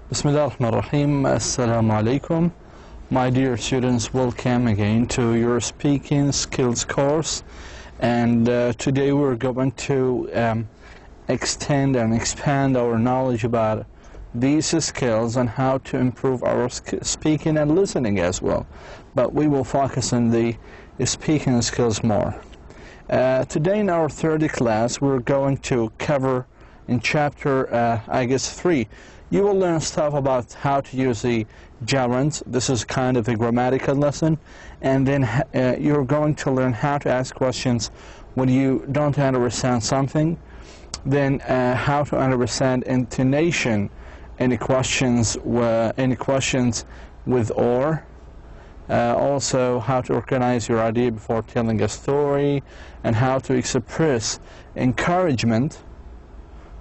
Bismillah ar-Rahman ar-Rahim. Assalamu alaikum. My dear students, welcome again to your speaking skills course. And today we're going to extend and expand our knowledge about these skills and how to improve our speaking and listening as well. But we will focus on the speaking skills more. Today in our third class, we're going to cover in chapter, 3. You will learn stuff about how to use the gerunds. This is kind of a grammatical lesson. And then you're going to learn how to ask questions when you don't understand something. Then how to understand intonation, any questions with or. Also how to organize your idea before telling a story, and how to express encouragement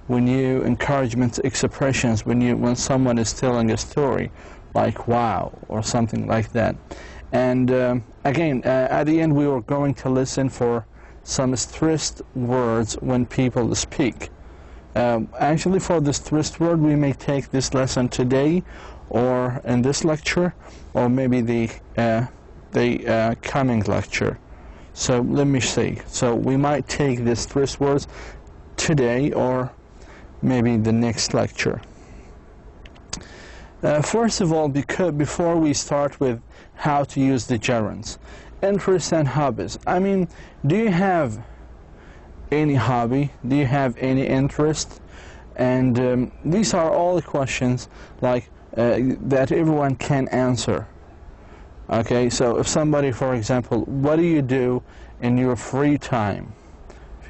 expressions when someone is telling a story, like wow or something like that. And again, at the end we are going to listen for some stressed words when people speak. Actually, for the stressed word, we may take this lesson today or in this lecture, or maybe the coming lecture. So let me see. So we might take the stressed words today or maybe the next lecture. First of all, before we start with how to use the gerunds, interests and hobbies. I mean, do you have any hobby? Do you have any interest? And these are all the questions like that everyone can answer. Okay, so if somebody, for example, what do you do in your free time?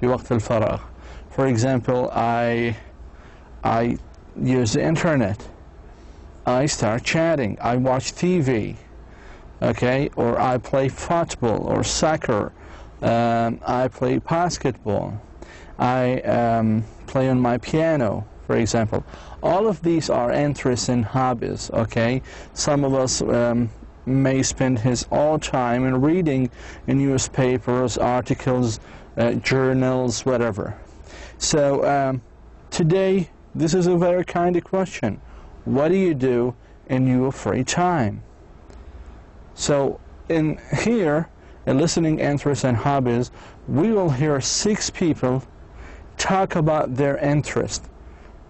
في وقت الفراغ. For example, I use the internet. I start chatting. I watch TV. Okay, or I play football or soccer. I play basketball. I play on my piano, for example. All of these are interests and hobbies. Okay, some of us may spend his all time in reading in newspapers, articles, journals, whatever. So today, this is a very kind of question. What do you do in your free time? So in here, in listening interests and hobbies, we will hear 6 people talk about their interest.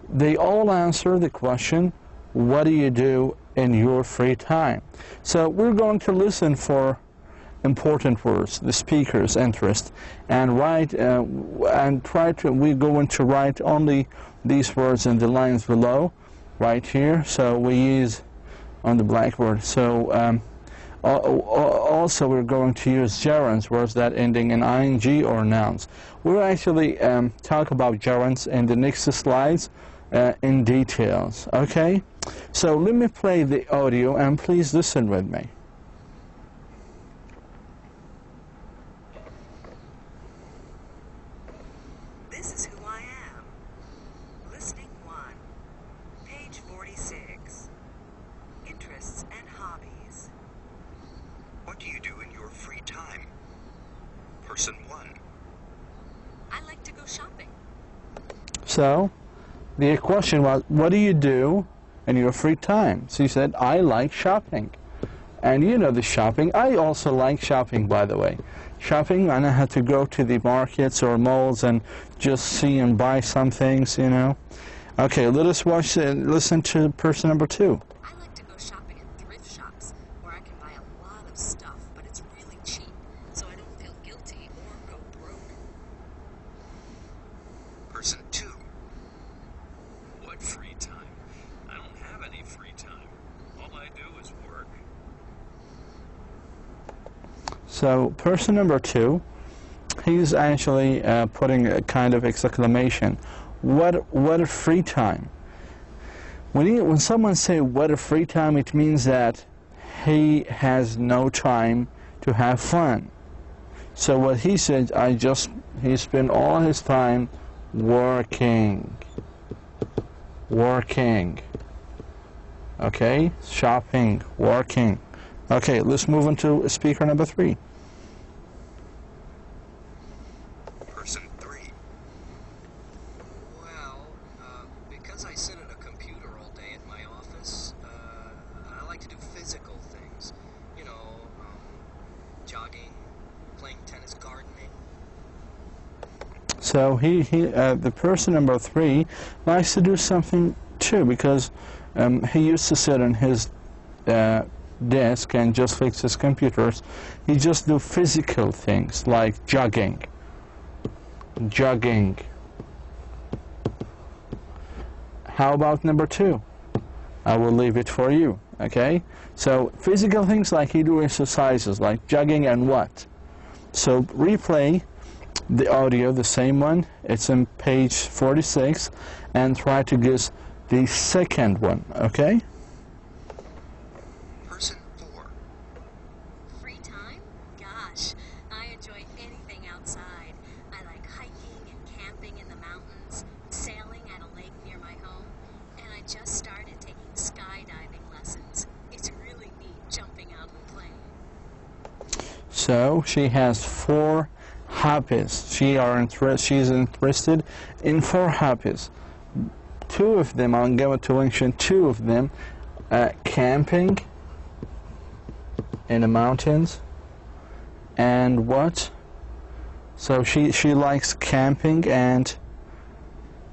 They all answer the question, what do you do in your free time? So we're going to listen for important words, the speaker's interest, and write we're going to write only these words in the lines below, right here. So we use on the blackboard. So also we're going to use gerunds, words that ending in ing or nouns. We'll actually talk about gerunds in the next slides in details. Okay, so let me play the audio and please listen with me. This is who I am. Listening 1, page 46. Interests and hobbies. What do you do in your free time? Person 1. I like to go shopping. So the question was, what do you do in your free time? So you said, I like shopping. And you know the shopping. I also like shopping, by the way. Shopping, and I had to go to the markets or malls and just see and buy some things, you know. Okay, let us watch and listen to person number 2. I like to go shopping at thrift shops where I can buy a lot of stuff, but it's really cheap, so I don't feel guilty or go broke. Person 2. What free time? I don't have any free time. All I do is work. So person number 2, he's actually putting a kind of exclamation. What a free time. When someone say what a free time, it means that he has no time to have fun. So what he said, he spent all his time working. Okay, shopping, working. Okay, let's move on to speaker number 3. Person 3. Well, because I sit at a computer all day at my office, So the person number 3 likes to do something too, because he used to sit on his desk and just fix his computers. He just do physical things like jogging. How about number 2? I will leave it for you, okay? So physical things like he do exercises like jogging and what? So replay the audio, the same one, it's on page 46, and try to guess the second one, okay? Person 4. Free time? Gosh, I enjoy anything outside. I like hiking and camping in the mountains, sailing at a lake near my home, and I just started taking skydiving lessons. It's really neat jumping out of the plane. So she has 4 hobbies. She's interested in 4 hobbies. 2 of them, I'm going to mention 2 of them. Camping in the mountains, and what? So she likes camping and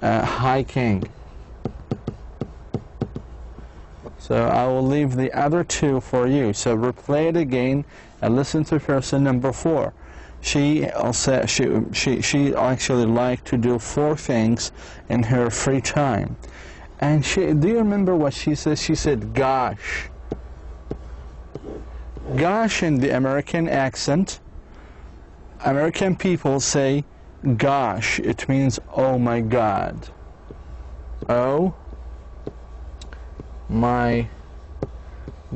hiking. So I will leave the other 2 for you. So replay it again and listen to person number 4. She actually liked to do 4 things in her free time. And do you remember what she said? She said, gosh. Gosh in the American accent, American people say, gosh. It means, oh my God. Oh my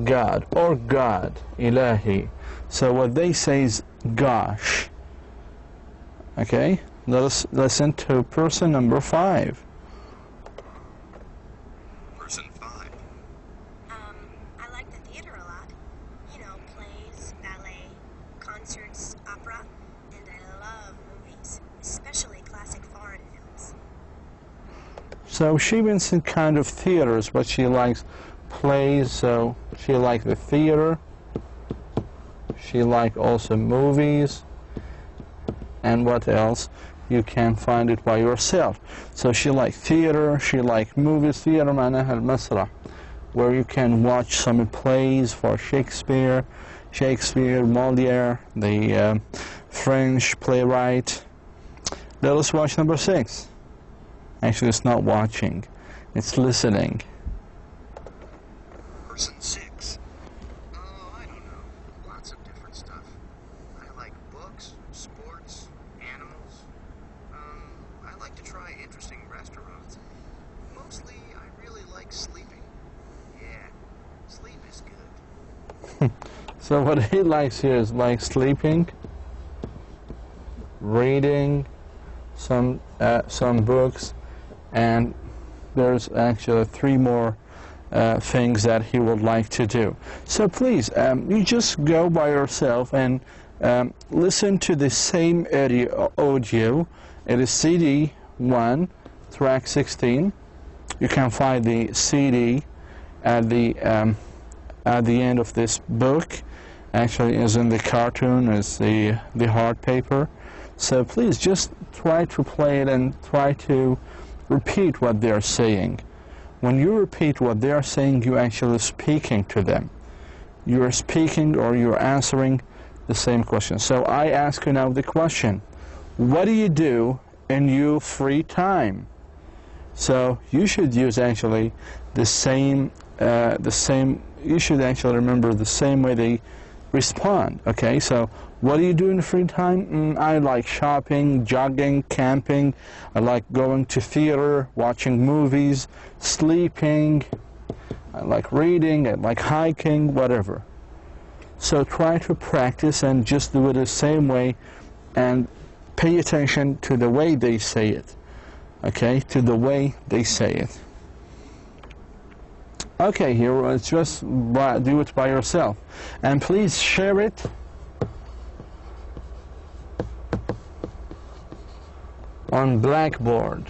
God. Or God. Ilahi. So what they say is, gosh. Okay, let us listen to person number 5. Person 5. I like the theater a lot. You know, plays, ballet, concerts, opera, and I love movies, especially classic foreign films. So she went in kind of theaters, but she likes plays, so she likes the theater. She likes also movies. And what else? You can find it by yourself. So she likes theater, she likes movies. Theater معناها المسرح, where you can watch some plays for Shakespeare, Molière, the French playwright. Let us watch number 6. Actually, it's not watching, it's listening. Person 6. Oh, I don't know. Lots of different stuff. I like books, sports, animals. I like to try interesting restaurants. Mostly, I really like sleeping. Yeah, sleep is good. So what he likes here is like sleeping, reading some books, and there's actually 3 more things that he would like to do. So please, you just go by yourself and listen to the same audio. It is CD 1, track 16. You can find the CD at the end of this book. Actually, is in the cartoon, is the hard paper. So please just try to play it and try to repeat what they're saying. When you repeat what they're saying, you're actually speaking to them. You're speaking or you're answering the same question. So I ask you now the question: what do you do in your free time? So you should use actually the same. You should actually remember the same way they respond. Okay, so what do you do in free time? I like shopping, jogging, camping. I like going to theater, watching movies, sleeping. I like reading. I like hiking, whatever. So try to practice and just do it the same way, and pay attention to the way they say it. Okay, to the way they say it. Okay, here, it's just do it by yourself. And please share it on Blackboard.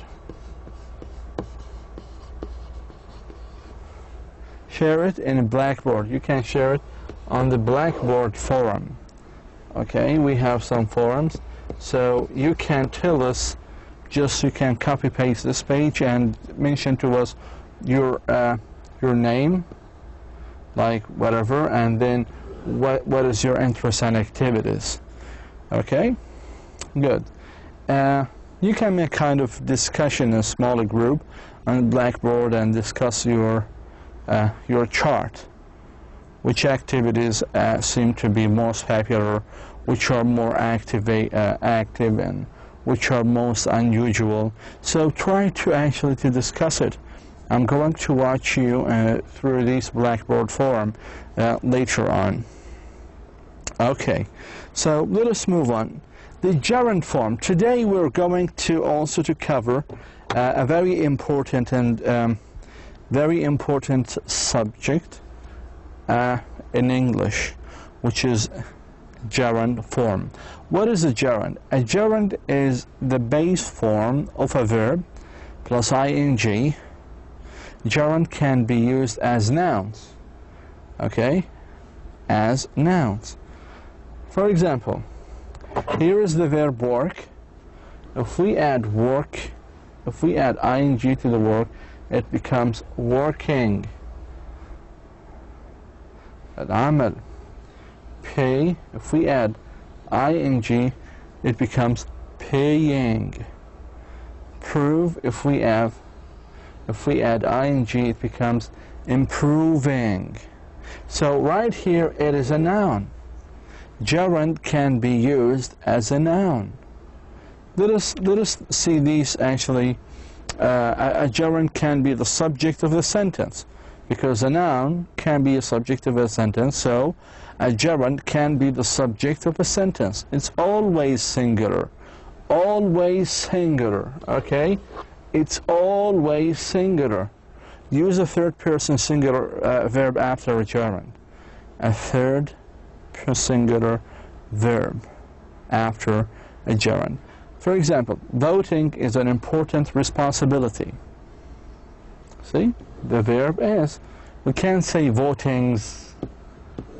Share it in Blackboard. You can share it on the Blackboard forum. Okay, we have some forums. So you can tell us just you can copy paste this page and mention to us your name, like whatever, and then what is your interest and activities. Okay, good. You can make kind of discussion in a smaller group on Blackboard and discuss your chart. Which activities seem to be most popular, which are more active and which are most unusual. So try to actually to discuss it. I'm going to watch you through this Blackboard forum later on. Okay, so let us move on. The gerund form. Today we're going to also to cover a very important and very important subject in English, which is gerund form. What is a gerund? A gerund is the base form of a verb plus ing. Gerund can be used as nouns, okay, as nouns. For example, here is the verb work. If we add work, if we add ing to the work, it becomes working. Ammar. Pay, if we add ing, it becomes paying. Prove, if we add ing, it becomes improving. So right here it is a noun. Gerund can be used as a noun. Let us see these actually. A gerund can be the subject of the sentence, because a noun can be a subject of a sentence, so a gerund can be the subject of a sentence. It's always singular. Always singular, okay? It's always singular. Use a third person singular verb after a gerund. A third person singular verb after a gerund. For example, voting is an important responsibility. See? The verb is. We can't say votings.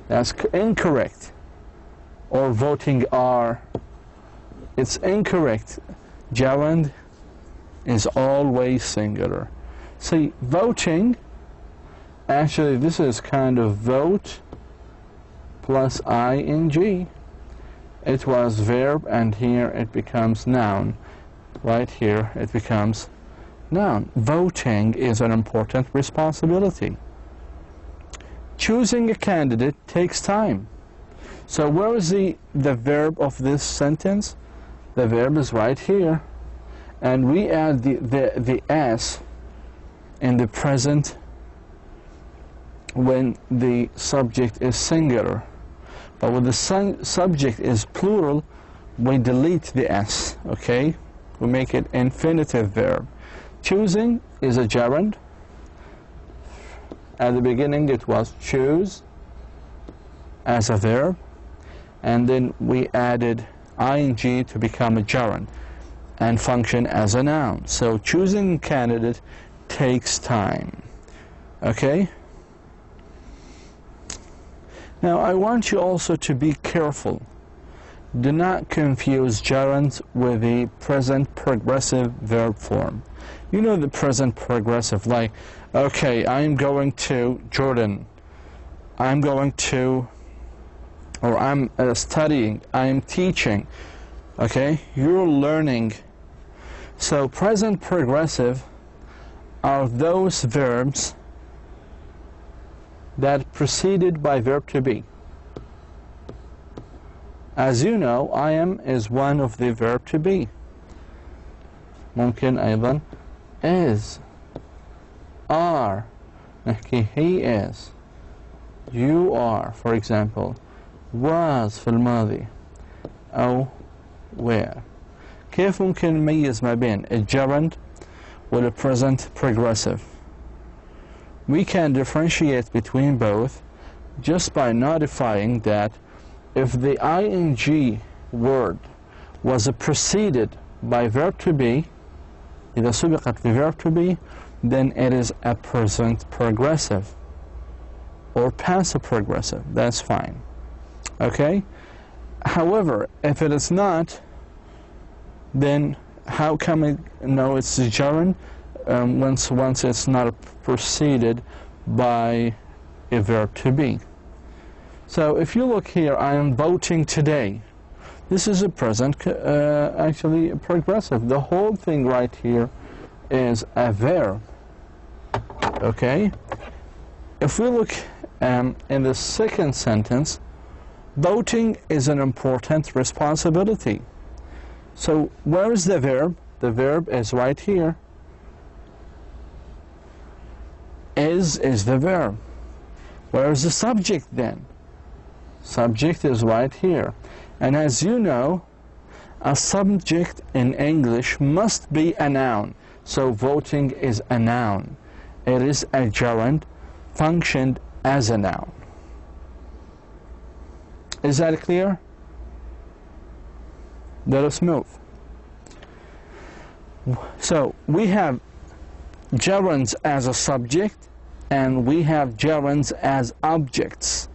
That's incorrect. Or voting are. It's incorrect. Gerund is always singular. See, voting, actually this is kind of vote plus ing. It was verb and here it becomes noun. Right here it becomes noun. Voting is an important responsibility. Choosing a candidate takes time. So where is the verb of this sentence? The verb is right here. And we add the s in the present when the subject is singular. But when the subject is plural, we delete the s, okay? We make it infinitive verb. Choosing is a gerund. At the beginning it was choose as a verb, and then we added ing to become a gerund and function as a noun. So choosing a candidate takes time, okay? Now I want you also to be careful. Do not confuse gerunds with the present progressive verb form. You know the present progressive, like, okay, I'm going to Jordan. I'm going to, or I'm studying, I'm teaching. Okay, you're learning. So present progressive are those verbs that preceded by verb to be. As you know, I am is one of the verb to be. ممكن أيضا is, are. نحكي he is, you are, for example, was في الماضي أو were. كيف ممكن نميز ما بين الجرند وال present progressive? We can differentiate between both just by notifying that if the ing word was preceded by verb to be, إذا سبقت بverb to be, then it is a present progressive or passive progressive. That's fine. Okay? However, if it is not, then how can we know it's a gerund? Once it's not preceded by a verb to be. So if you look here, I am voting today. This is a present, actually progressive. The whole thing right here is a verb. Okay? If we look in the second sentence, voting is an important responsibility. So where is the verb? The verb is right here. Is the verb. Where is the subject then? Subject is right here. And as you know, a subject in English must be a noun. So voting is a noun. It is a gerund, functioned as a noun. Is that clear? Let us move. So we have gerunds as a subject, and we have gerunds as objects.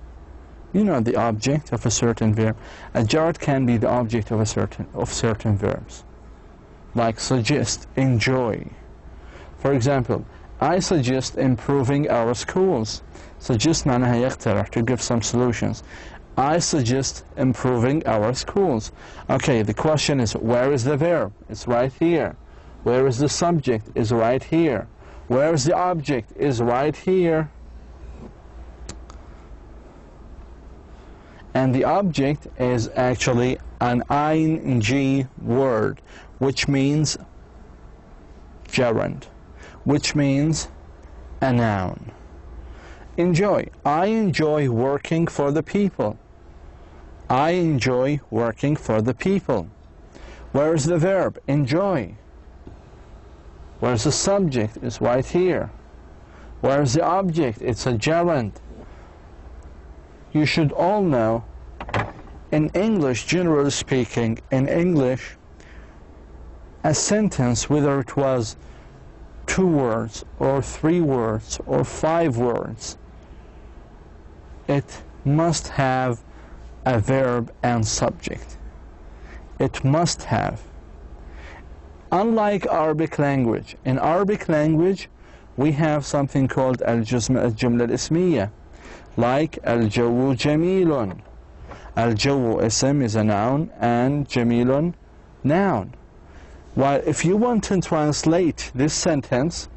You know the object of a certain verb. A gerund can be the object of certain verbs, like suggest, enjoy. For example, I suggest improving our schools. Suggest معناها يقترح, to give some solutions. I suggest improving our schools. Okay, the question is, where is the verb? It's right here. Where is the subject? It's right here. Where is the object? It's right here. And the object is actually an ing word, which means gerund, which means a noun. Enjoy. I enjoy working for the people. I enjoy working for the people. Where is the verb? Enjoy. Where's the subject? It's right here. Where's the object? It's a gerund. You should all know, in English, generally speaking, in English, a sentence, whether it was 2 words or 3 words or 5 words, it must have a verb and subject. It must have. Unlike Arabic language, in Arabic language we have something called al-jumla al-ismiyya, like al-jawu jamilun. Al-jawu ism is a noun and jamilun noun. While if you want to translate this sentence,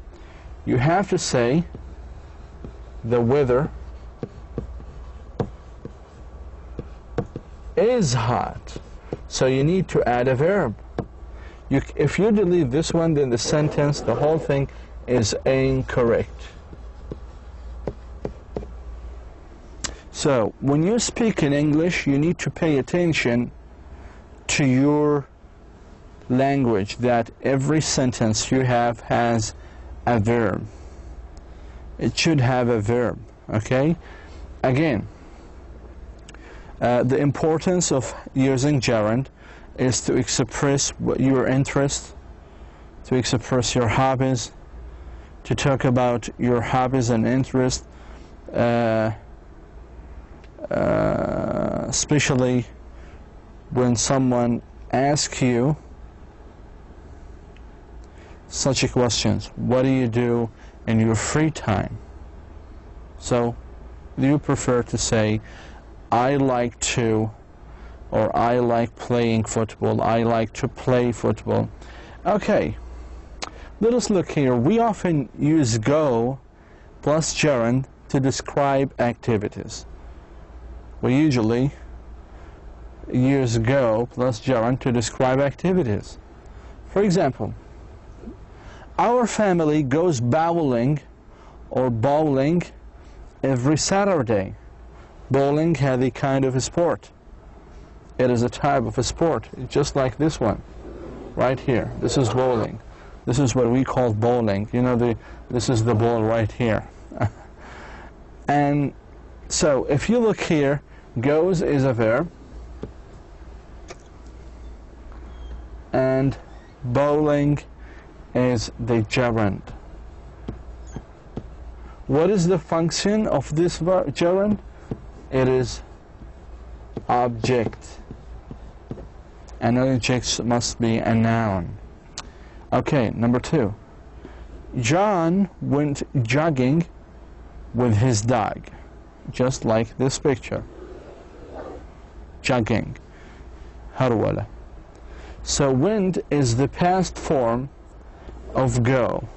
you have to say the weather is hot. So you need to add a verb. If you delete this one, then the sentence, the whole thing is incorrect. So when you speak in English, you need to pay attention to your language, that every sentence you have has a verb. It should have a verb, okay? Again, the importance of using gerund is to express your interest, to express your hobbies, to talk about your hobbies and interests, especially when someone asks you such a questions. What do you do in your free time? So you prefer to say, I like to, or I like playing football, I like to play football. Okay, let us look here. We often use go plus gerund to describe activities. We usually use go plus gerund to describe activities. For example, our family goes bowling or bowling every Saturday. Bowling has a kind of a sport. It is a type of a sport, just like this one, right here. This is bowling. This is what we call bowling. You know, this is the ball right here. And so, if you look here, goes is a verb, and bowling is the gerund. What is the function of this gerund? It is object. An object must be a noun. Okay, number 2. John went jogging with his dog, just like this picture. Jogging. Harwala. So went is the past form of go.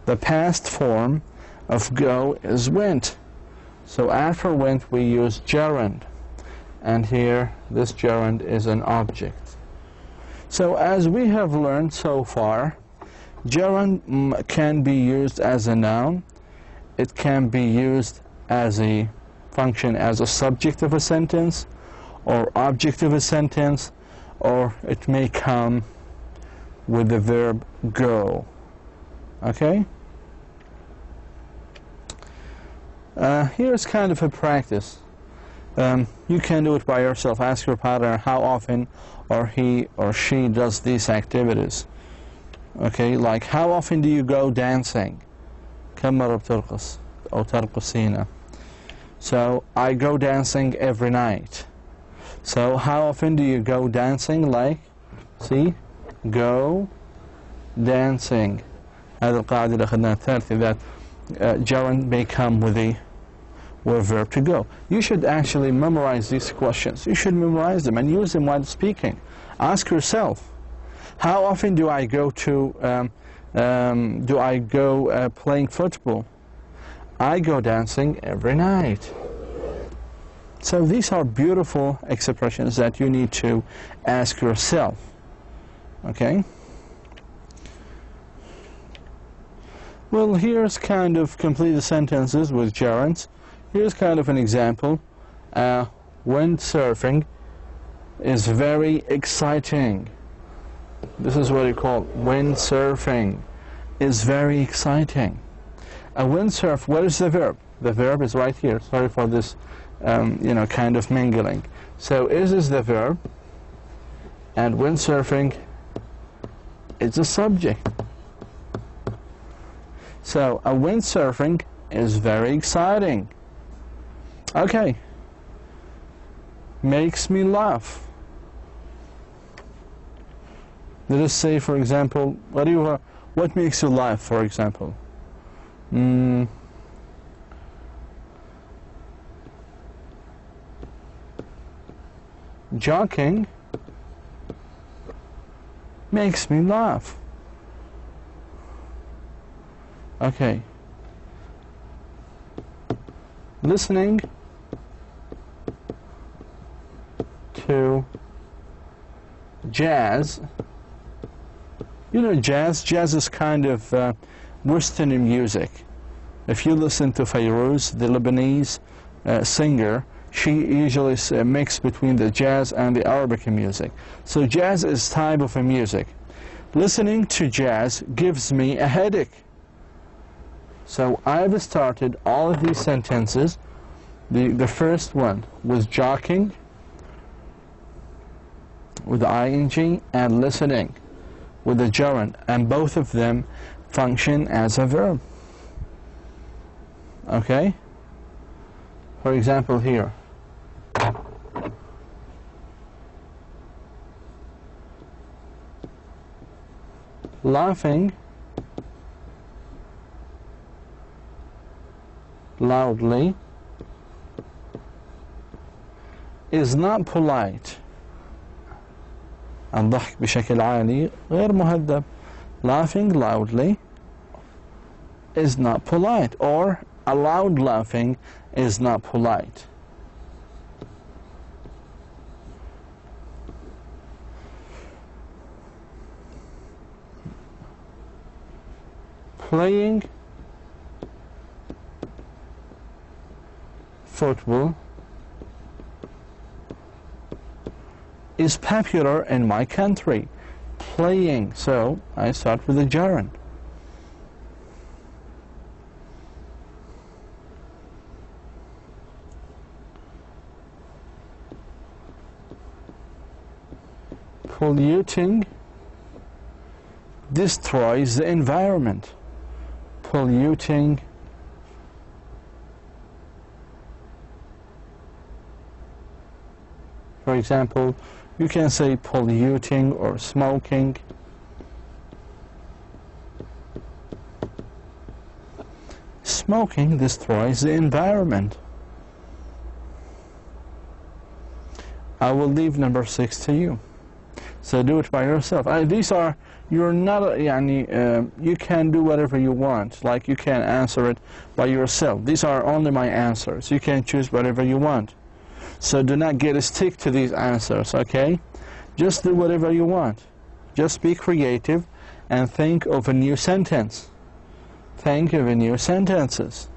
The past form of go is went. So after went we use gerund. And here this gerund is an object. So as we have learned so far, gerund can be used as a noun. It can be used as a function as a subject of a sentence or object of a sentence, or it may come with the verb go. Okay? Here's kind of a practice. You can do it by yourself. Ask your partner how often or he or she does these activities. Okay, like how often do you go dancing? كم مرة بترقص أو ترقصين? So I go dancing every night. So how often do you go dancing? Like, see, go dancing. هذه القاعدة اللي أخذناها الثالثة, that gerund may come with a verb to go. You should actually memorize these questions. You should memorize them and use them while speaking. Ask yourself, how often do I go to playing football? I go dancing every night. So these are beautiful expressions that you need to ask yourself. Okay? Well, here's kind of complete the sentences with gerunds. Here's kind of an example. Windsurfing is very exciting. This is what you call windsurfing. Is very exciting. A windsurf, what is the verb? The verb is right here. Sorry for this, kind of mingling. So is the verb, and windsurfing is a subject. So a windsurfing is very exciting. Okay. Makes me laugh. Let us say, for example, what makes you laugh, for example? Joking makes me laugh. Okay. Listening to jazz. You know jazz? Jazz is kind of Western music. If you listen to Fairuz, the Lebanese singer, she usually mixes between the jazz and the Arabic music. So jazz is type of a music. Listening to jazz gives me a headache. So I've started all of these sentences. The first one was jogging with the ing and listening with the gerund, and both of them function as a verb. Okay? For example here. Laughing loudly is not polite. الضحك بشكل عالي غير مهذب. Laughing loudly is not polite, or a loud laughing is not polite. Playing football is popular in my country. Playing, so I start with a gerund. Polluting destroys the environment. Polluting For example, you can say polluting or smoking. smoking destroys the environment. I will leave number 6 to you. So do it by yourself. These are, you're not, you can do whatever you want. Like you can answer it by yourself. These are only my answers. You can choose whatever you want. So do not get a stick to these answers, okay? Just do whatever you want. Just be creative and think of a new sentence. Think of a new sentences.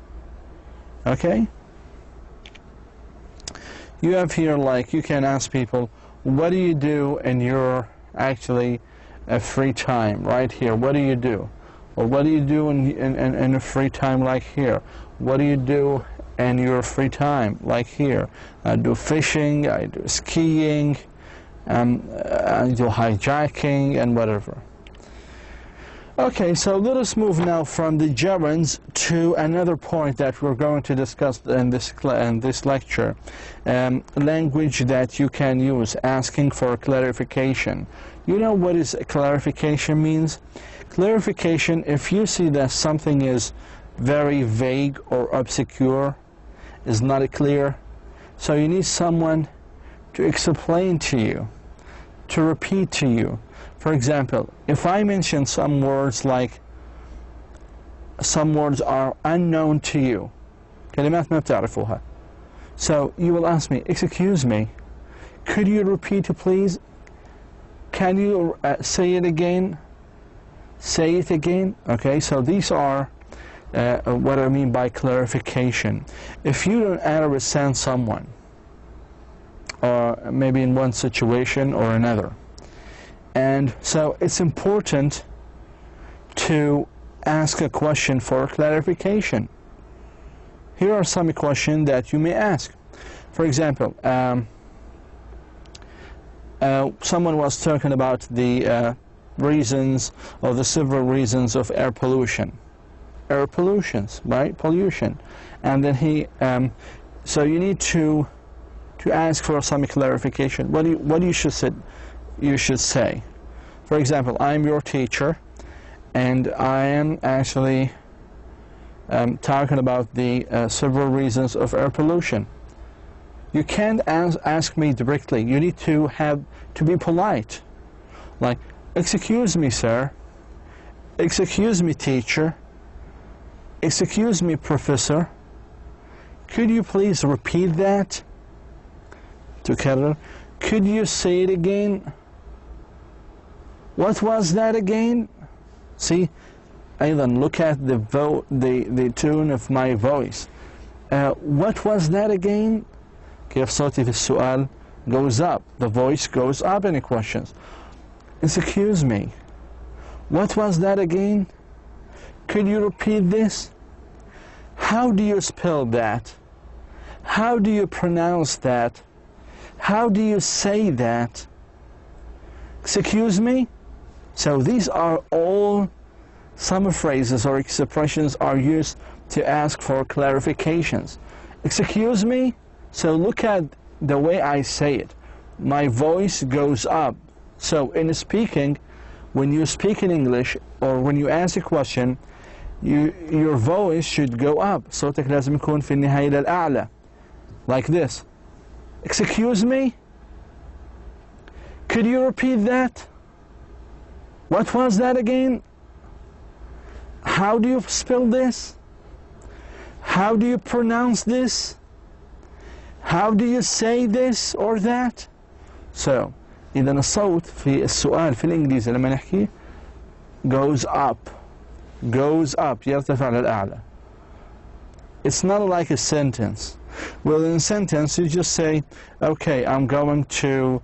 Okay? You have here, like, you can ask people, what do you do in your free time? Right here, what do you do? Or what do you do in a free time like here? What do you do in your free time like here? I do fishing, I do skiing, I do hijacking and whatever. Okay, so let us move now from the gerunds to another point that we're going to discuss in this lecture. Language that you can use, asking for clarification. You know what is clarification means? Clarification, if you see that something is very vague or obscure, is not clear, so you need someone to explain to you, to repeat to you. For example, if I mention some words like, some words are unknown to you, كلمات ما بتعرفوها. So you will ask me, excuse me, could you repeat it please? Can you say it again? Say it again. Okay, so these are what I mean by clarification. If you don't understand someone, or maybe in one situation or another, and so it's important to ask a question for clarification. Here are some questions that you may ask. For example, someone was talking about the reasons, or the several reasons of air pollution. Air pollutions, right? Pollution. And then he, so you need to ask for some clarification. What you should say. For example, I'm your teacher, and I am actually talking about the several reasons of air pollution. You can't ask me directly. You need to be polite. Like, excuse me, sir. Excuse me, teacher. Excuse me, professor. Could you please repeat that? تكرر. Could you say it again? What was that again? See, أيضا look at the tone of my voice. What was that again? كيف صوتي في السؤال goes up. The voice goes up in the questions. Excuse me. What was that again? Could you repeat this? How do you spell that? How do you pronounce that? How do you say that? Excuse me? So these are all some phrases or expressions are used to ask for clarifications. Excuse me? So look at the way I say it. My voice goes up. So in speaking, when you speak in English or when you ask a question, your voice should go up. صوتك لازم يكون في النهاية للأعلى. Like this. Excuse me? Could you repeat that? What was that again? How do you spell this? How do you pronounce this? How do you say this or that? So, إذا الصوت في السؤال في الإنجليزي لما نحكي goes up. Goes up. يرتفع للأعلى. It's not like a sentence. Well, in a sentence, you just say, okay, I'm going to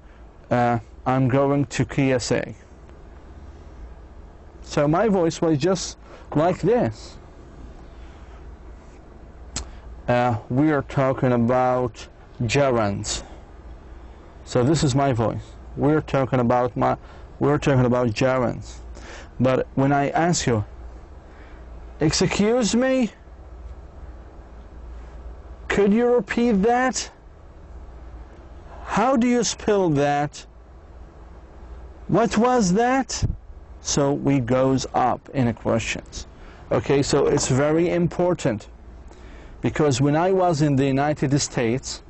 KSA. So my voice was just like this. We are talking about gerunds. So this is my voice. We're talking about gerunds. But when I ask you, excuse me, could you repeat that? How do you spell that? What was that? So we goes up in the questions. Okay, so it's very important. Because when I was in the United States,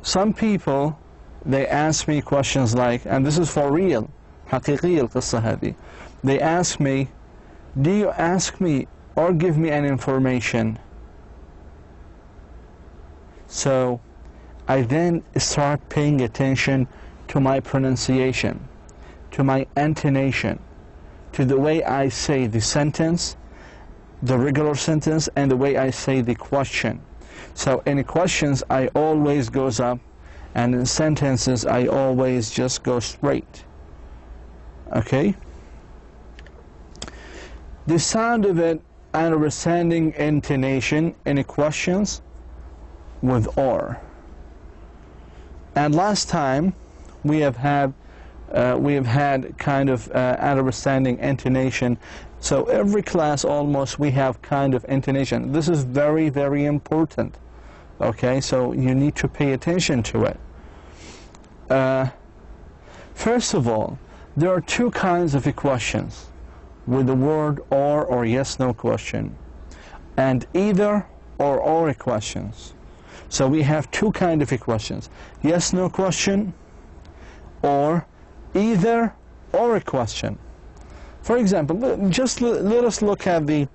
some people, they ask me questions like, and this is for real, حقيقية القصة هذه. They ask me, do you ask me or give me an information? So I then start paying attention to my pronunciation, to my intonation, to the way I say the sentence, the regular sentence, and the way I say the question. So in questions I always goes up, and in sentences I always just go straight. Okay? The sound of it, understanding intonation in questions with or. And last time we have had kind of understanding intonation. So every class almost we have kind of intonation. This is very, very important. Okay, so you need to pay attention to it. First of all, there are two kinds of questions with the word or yes/no question, and either or questions. So we have two kinds of questions: yes/no question or either or question. For example, just let us look at the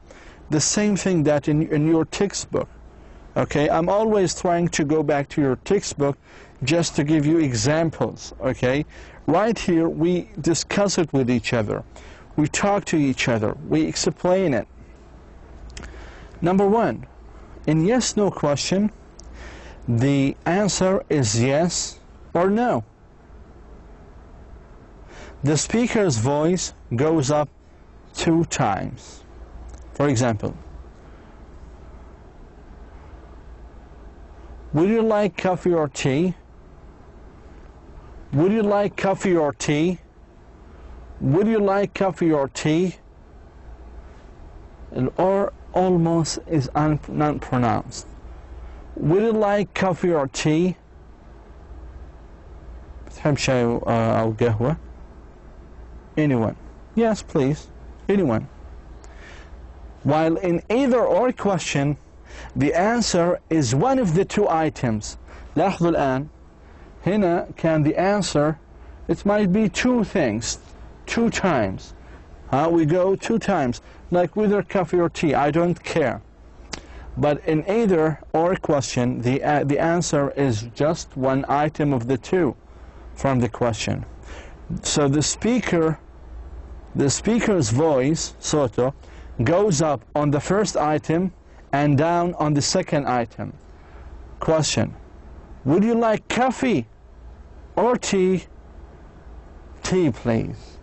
same thing that in your textbook. Okay, I'm always trying to go back to your textbook just to give you examples. Okay, right here we discuss it with each other, we talk to each other, we explain it. Number one, in yes/no question, the answer is yes or no. The speaker's voice goes up 2 times. For example, would you like coffee or tea? Would you like coffee or tea? Would you like coffee or tea? And or almost is not pronounced. Would you like coffee or tea? بتحب شاي أو قهوة? Anyone? Yes, please. Anyone. While in either or question, the answer is one of the 2 items. لاحظوا الآن هنا can the answer, it might be 2 things, 2 times. We go 2 times, like whether coffee or tea, I don't care. But in either or question, the answer is just 1 item of the 2 from the question. So the speaker's voice, صوته, goes up on the first item and down on the second item. Question: would you like coffee or tea? Tea, please.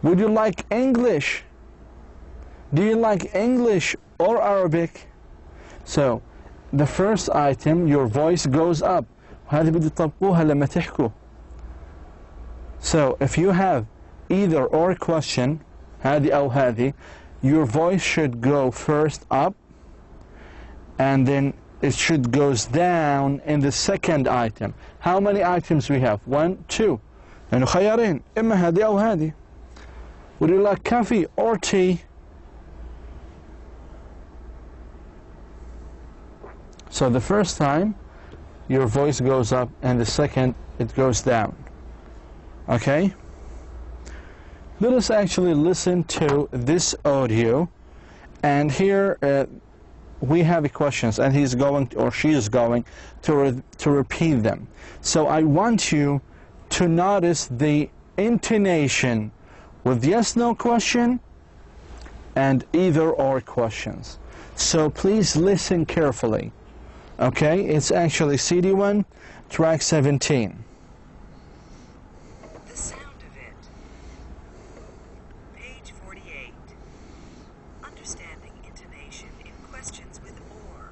Would you like English? Do you like English or Arabic? So the first item, your voice goes up. هذه بدي تطبقوها لما تحكوا. So if you have either or question, هذه أو هذه, your voice should go first up and then it should goes down in the second item. How many items we have? 1, 2. يعني خيارين، إما هذه أو هذه. Would you like coffee or tea? So the first time your voice goes up and the second it goes down. Okay? Let us actually listen to this audio, and here we have the questions, and he's going or she is going to repeat them. So I want you to notice the intonation with yes/no question and either or questions. So please listen carefully. Okay, it's actually CD1, track 17. The sound of it. Page 48. Understanding intonation in questions with or.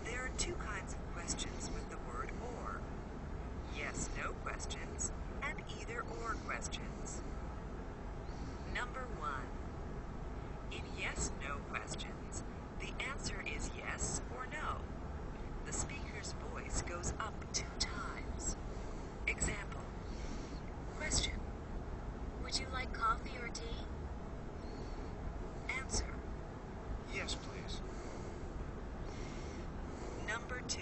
There are 2 kinds of questions with the word or. Yes/no questions and either or questions. Number 1. In yes/no questions, the answer is yes or no. The speaker's voice goes up 2 times. Example. Question. Would you like coffee or tea? Answer. 2.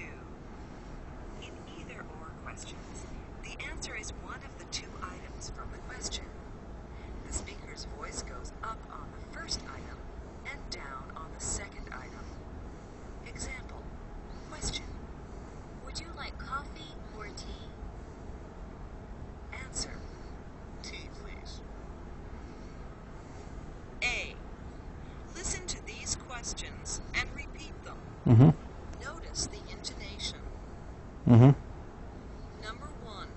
In either-or questions, the answer is one of the two items from the question. The speaker's voice goes up on the first item and down on the second item. Example. Question. Would you like coffee or tea? Answer. Tea, please. A. Listen to these questions and repeat them. Mm-hmm. Notice the intonation. Mm-hmm. Number 1.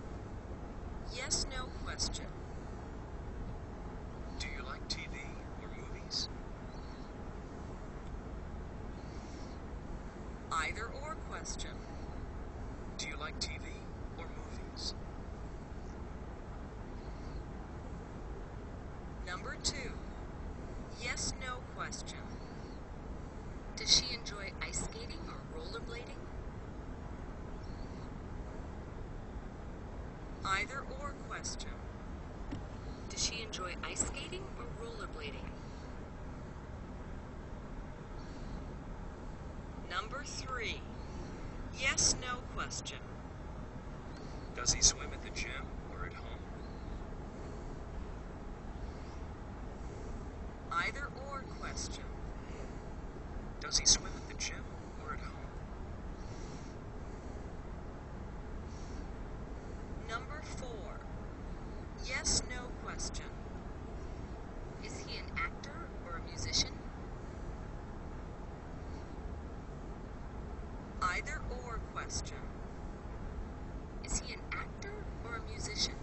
Yes/no question. Do you like TV or movies? Either/or question. Do you like TV or movies? Number 2. Yes/no question. Does she enjoy ice skating or rollerblading? Either/or question. Does she enjoy ice skating or rollerblading? Number 3. Yes/no question. Does he swim at the gym or at home? Either/or question. Does he swim at the gym or at home? Number 4. Yes/no question. Is he an actor or a musician? Either/or question. Is he an actor or a musician?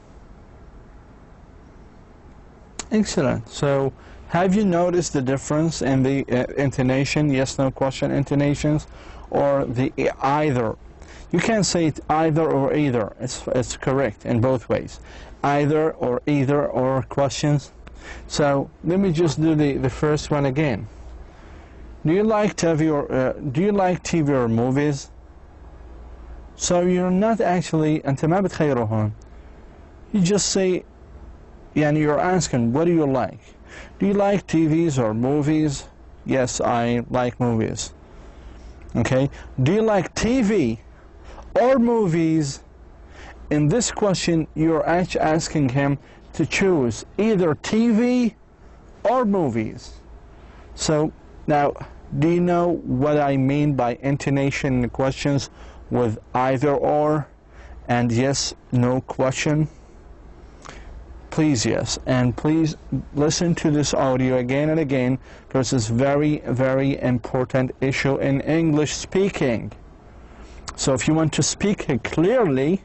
Excellent. So, have you noticed the difference in the intonation, yes/no question intonations, or the either? You can't say it either or either. It's correct in both ways. Either or either or questions. So let me just do the first one again. Do you like TV or movies? So you're not actually أنت ما بتخيره هون. You just say, يعني you're asking, what do you like? Do you like TVs or movies? Yes, I like movies. Okay. Do you like TV or movies? In this question, you're actually asking him to choose either TV or movies. So now, do you know what I mean by intonation in the questions with either or and yes/no question? Please, yes, and please listen to this audio again and again, because it's very, very important issue in English speaking. So if you want to speak clearly,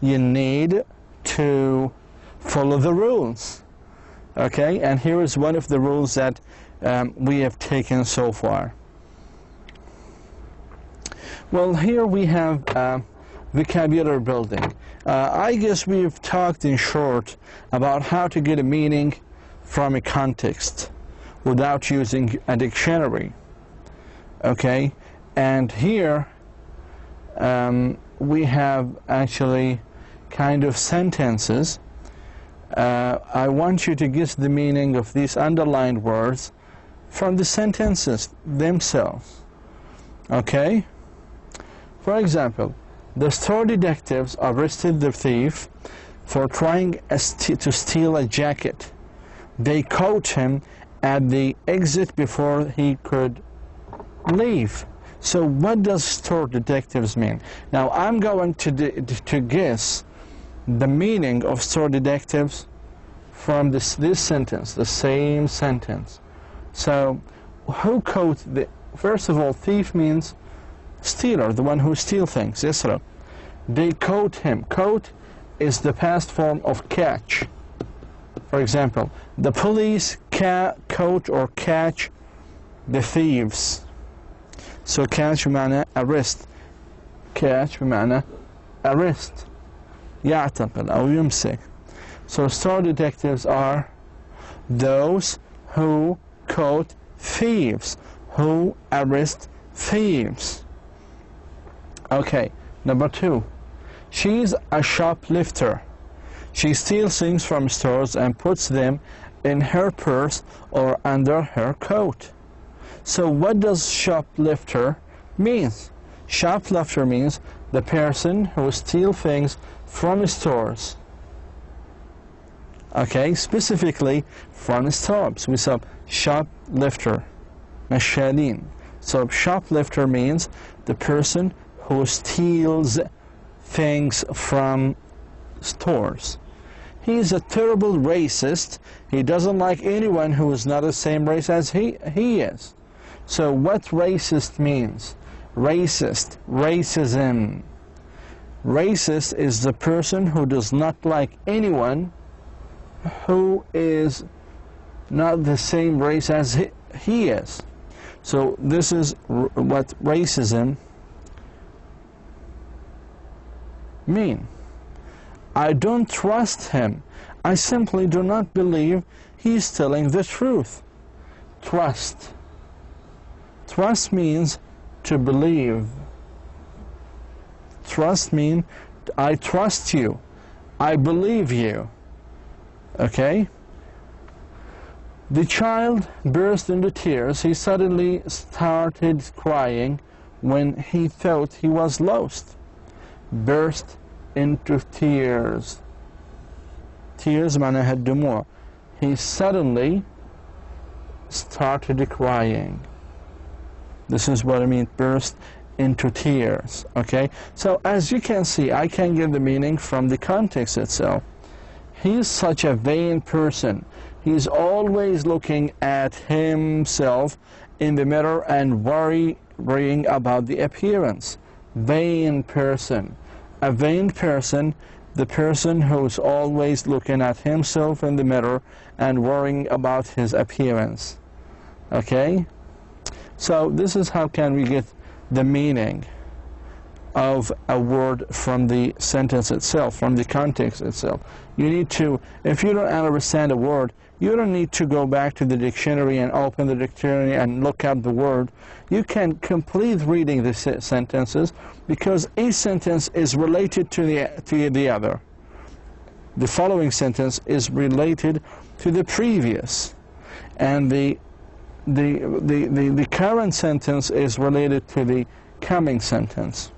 you need to follow the rules. Okay, and here is one of the rules that we have taken so far. Well, here we have vocabulary building. I guess we've talked in short about how to get a meaning from a context without using a dictionary. Okay, and here we have actually kind of sentences. I want you to guess the meaning of these underlined words from the sentences themselves. Okay? For example, the store detectives arrested the thief for trying to steal a jacket. They caught him at the exit before he could leave. So what does store detectives mean? Now I'm going to guess the meaning of store detectives from this sentence, the same sentence. So who caught the, first of all, thief means stealer, the one who steals things, Isra. They caught him. Caught is the past form of catch. For example, the police caught or catch the thieves. So catch بمعنى arrest. Catch بمعنى arrest. يعتقل أو يمسك. So store detectives are those who caught thieves, who arrest thieves. Okay, number 2. She's a shoplifter. She steals things from stores and puts them in her purse or under her coat. So what does shoplifter mean? Shoplifter means the person who steals things from stores. Okay, specifically from stores. We saw shoplifter, mashadin. So shoplifter means the person who steals things from stores. He is a terrible racist. He doesn't like anyone who is not the same race as he is. So what racist means? Racist, racism. Racist is the person who does not like anyone who is not the same race as he is. So this is what racism mean. I don't trust him. I simply do not believe he's telling the truth. Trust. Trust means to believe. Trust means I trust you. I believe you. Okay? The child burst into tears. He suddenly started crying when he thought he was lost. Burst into tears. Tears معناها الدموع. He suddenly started crying. This is what I mean, burst into tears. Okay? So as you can see, I can get the meaning from the context itself. He is such a vain person. He's always looking at himself in the mirror and worrying about the appearance. Vain person. A vain person, the person who's always looking at himself in the mirror and worrying about his appearance. Okay? So this is how can we get the meaning of a word from the sentence itself, from the context itself. You need to, if you don't understand a word, you don't need to go back to the dictionary and open the dictionary and look up the word. You can complete reading the sentences because each sentence is related to the other. The following sentence is related to the previous, and the current sentence is related to the coming sentence.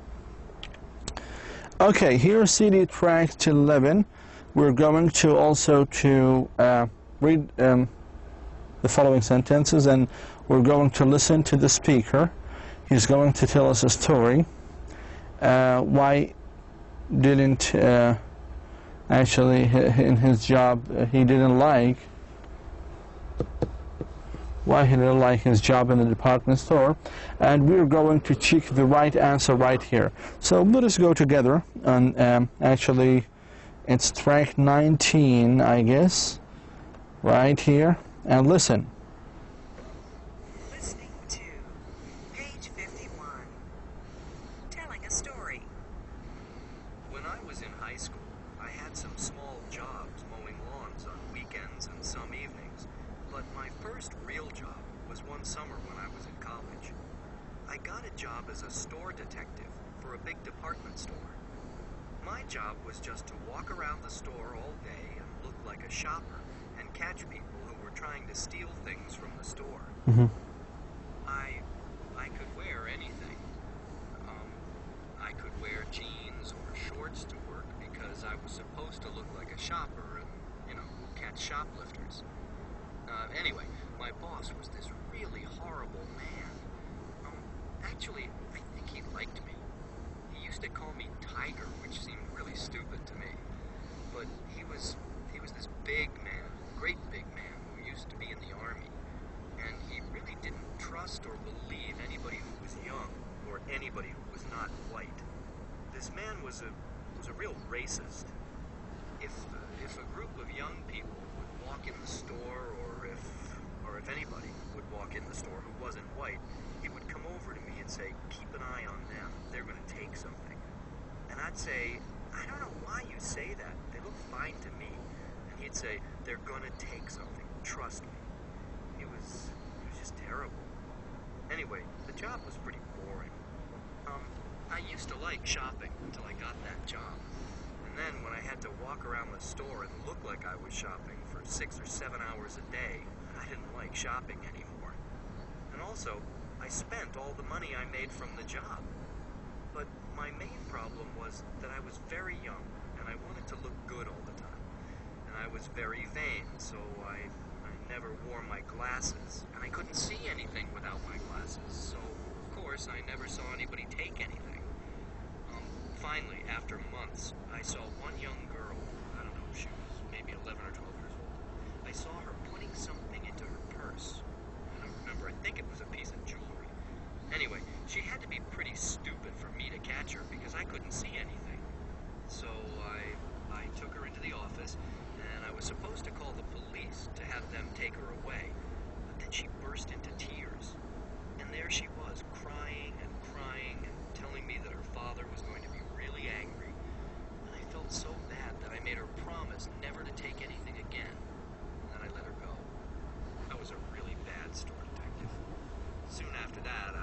Okay, here's CD track 11. We're going to also read the following sentences, and we're going to listen to the speaker. He's going to tell us a story. Why didn't actually in his job he didn't like his job in the department store, and we're going to check the right answer right here. So let us go together, and actually it's track 19, I guess, right here, and listen. Listening to page 51. Telling a story. When I was in high school, I had some small jobs mowing lawns on weekends and some evenings, but my first real job was one summer when I was in college. I got a job as a store detective for a big department store. My job was just to walk around the store all day and look like a shopper and catch people who were trying to steal things from the store. Mm-hmm. I could wear anything. I could wear jeans or shorts to work because I was supposed to look like a shopper and, catch shoplifters. Anyway, my boss was this really horrible man. Actually, I think he liked me. He used to call me Tiger, which seemed really stupid to me. But he was this big man, great big man, who used to be in the army. And he really didn't trust or believe anybody who was young or anybody who was not white. This man was a real racist. If a group of young people would walk in the store, or if anybody would walk in the store who wasn't white, he would come over to me and say, "Keep an eye on them. They're going to take something." And I'd say, "I don't know why you say that. They look fine to me." And he'd say, "They're going to take something. Trust me." He was just terrible. Anyway, the job was pretty boring. I used to like shopping until I got that job. And then when I had to walk around the store and look like I was shopping for 6 or 7 hours a day, I didn't like shopping anymore. And also, I spent all the money I made from the job. My main problem was that I was very young, and I wanted to look good all the time. And I was very vain, so I never wore my glasses, and I couldn't see anything without my glasses, so of course I never saw anybody take anything. Finally, after months, I saw one young girl. I don't know, she was maybe 11 or 12 years old. I saw her putting something into her purse. I don't remember, I think it was a piece of jewelry. Anyway, she had to be pretty stupid for me to catch her because I couldn't see anything. So I took her into the office, and I was supposed to call the police to have them take her away. But then she burst into tears. And there she was, crying and telling me that her father was going to be really angry. And I felt so bad that I made her promise never to take anything again. And then I let her go. I was a really bad store detective. Soon after that,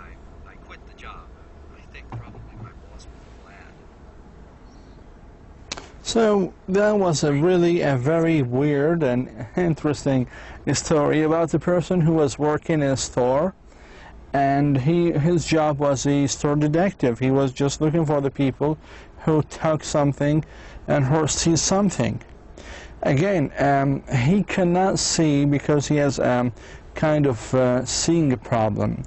I quit the job. I think probably my boss would be glad. So that was a very weird and interesting story about the person who was working in a store, and his job was a store detective. He was just looking for the people who took something and who see something. Again, he cannot see because he has kind of seeing problem.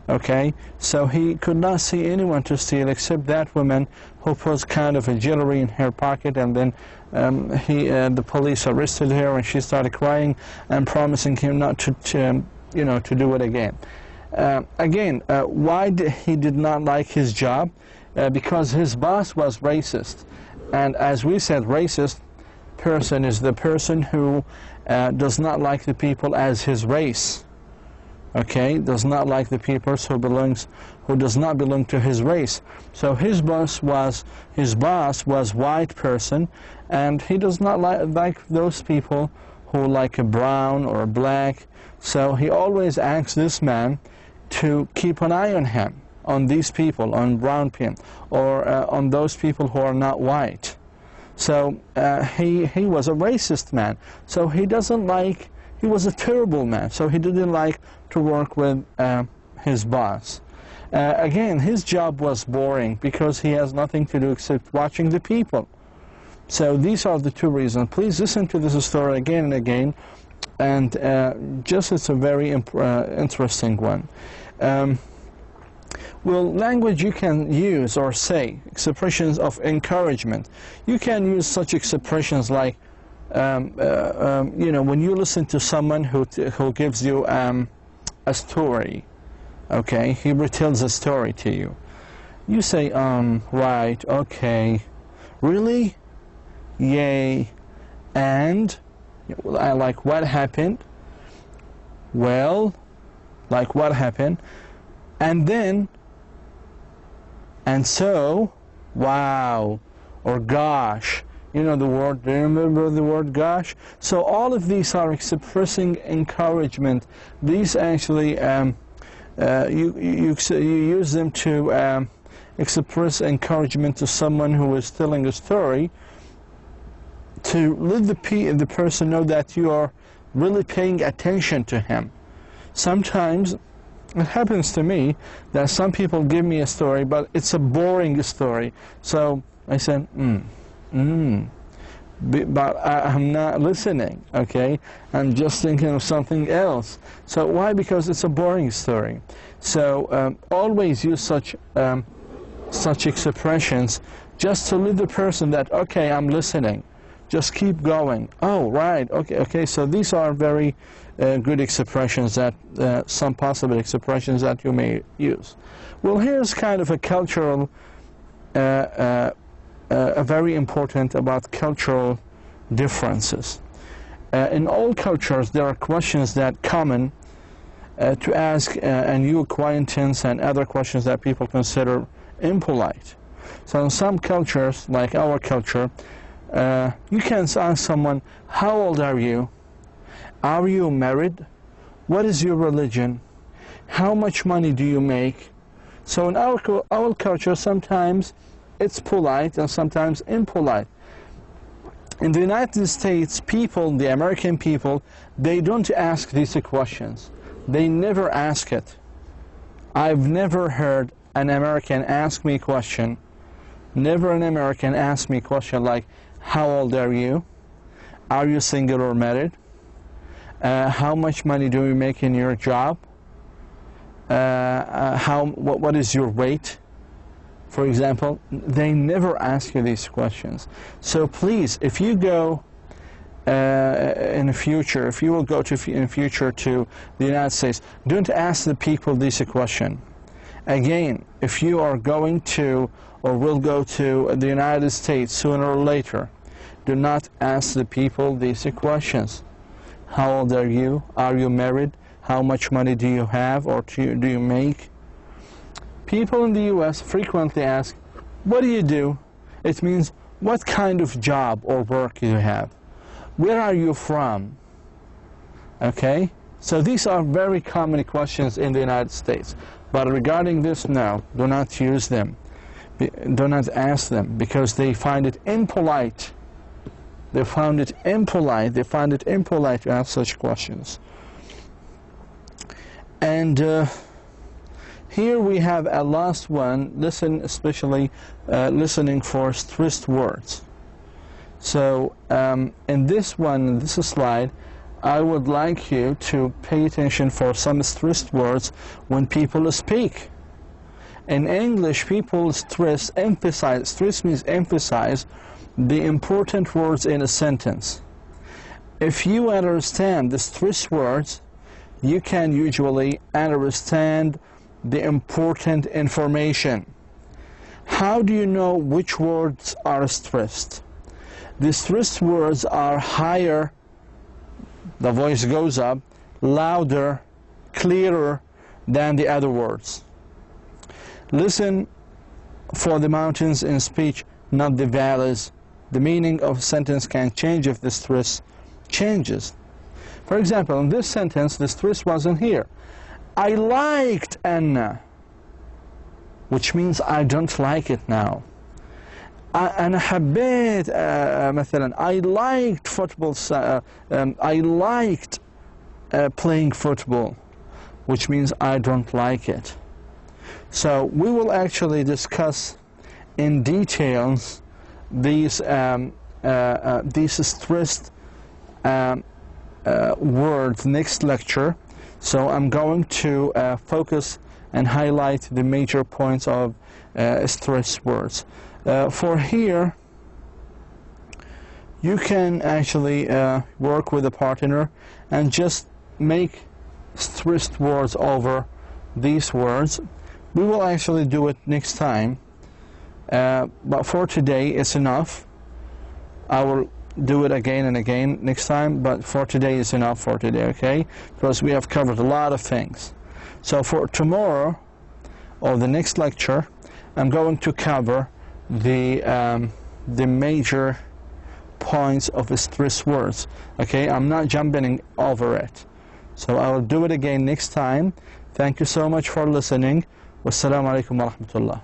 Okay, so he could not see anyone to steal except that woman who put kind of a jewelry in her pocket, and then the police arrested her, and she started crying and promising him not to do it again. Why he did not like his job? Because his boss was racist, and as we said, racist person is the person who does not like the people as his race. Okay, does not like the people who does not belong to his race. So his boss was white person, and he does not like those people who like a brown or a black. So he always asks this man to keep an eye on him, on these people, on brown people, or on those people who are not white. So he was a racist man. So he was a terrible man. So he didn't like to work with his boss. Again, his job was boring because he has nothing to do except watching the people. So these are the two reasons. Please listen to this story again and again, and it's a very interesting one. Well, language you can use or say, expressions of encouragement. You can use such expressions like, when you listen to someone who gives you a story, okay, he retells a story to you. You say, right, okay, really? Yay, and? Like, what happened? Well, like, what happened? And then, and so, wow, or gosh. You know the word, do you remember the word gosh? So all of these are expressing encouragement. These actually, you use them to express encouragement to someone who is telling a story, to let the person know that you are really paying attention to him. Sometimes it happens to me that some people give me a story, but it's a boring story. So I said, but I'm not listening, okay? I'm just thinking of something else. So why? Because it's a boring story. So always use such expressions just to let the person that, okay, I'm listening. Just keep going. Oh, right, okay. So these are very good expressions, that some possible expressions that you may use. Well, here's kind of a cultural very important about cultural differences. In all cultures, there are questions that common to ask a new acquaintance, and other questions that people consider impolite. So in some cultures, like our culture, you can ask someone, how old are you? Are you married? What is your religion? How much money do you make? So in our culture, sometimes it's polite and sometimes impolite. In the United States, the American people, they don't ask these questions. They never ask it. I've never heard an American ask me a question Never an American asked me a question like, how old are you? Are you single or married? How much money do you make in your job? What is your weight? For example, they never ask you these questions. So please, if you go in the future, if you will go in the future to the United States, don't ask the people this question. Again, if you are going to or will go to the United States sooner or later, do not ask the people these questions. How old are you? Are you married? How much money do you have or do you make? People in the US frequently ask, what do you do? It means, what kind of job or work do you have? Where are you from? Okay? So these are very common questions in the United States. But regarding this, no, do not use them. Do not ask them because they find it impolite. They find it impolite to ask such questions. And here we have a last one. Listen, especially listening for stressed words. So in this slide, I would like you to pay attention for some stressed words when people speak. In English, people stress means emphasize the important words in a sentence. If you understand the stressed words, you can usually understand the important information. How do you know which words are stressed? The stressed words are higher, the voice goes up, louder, clearer than the other words. Listen for the mountains in speech, not the valleys. The meaning of a sentence can change if the stress changes. For example, in this sentence, the stress wasn't here. I liked Anna, which means I don't like it now. أنا حبيت مثلا I liked football. I liked playing football, which means I don't like it. So we will actually discuss in details these stressed words next lecture. So I'm going to focus and highlight the major points of stressed words. For here, you can actually work with a partner and just make stressed words over these words. We will actually do it next time, but for today it's enough. I will do it again and again next time, but for today is enough for today, okay? Because we have covered a lot of things. So for tomorrow, or the next lecture, I'm going to cover the major points of the stress words, okay? I'm not jumping over it. So I will do it again next time. Thank you so much for listening. Wassalamu alaikum wa rahmatullah.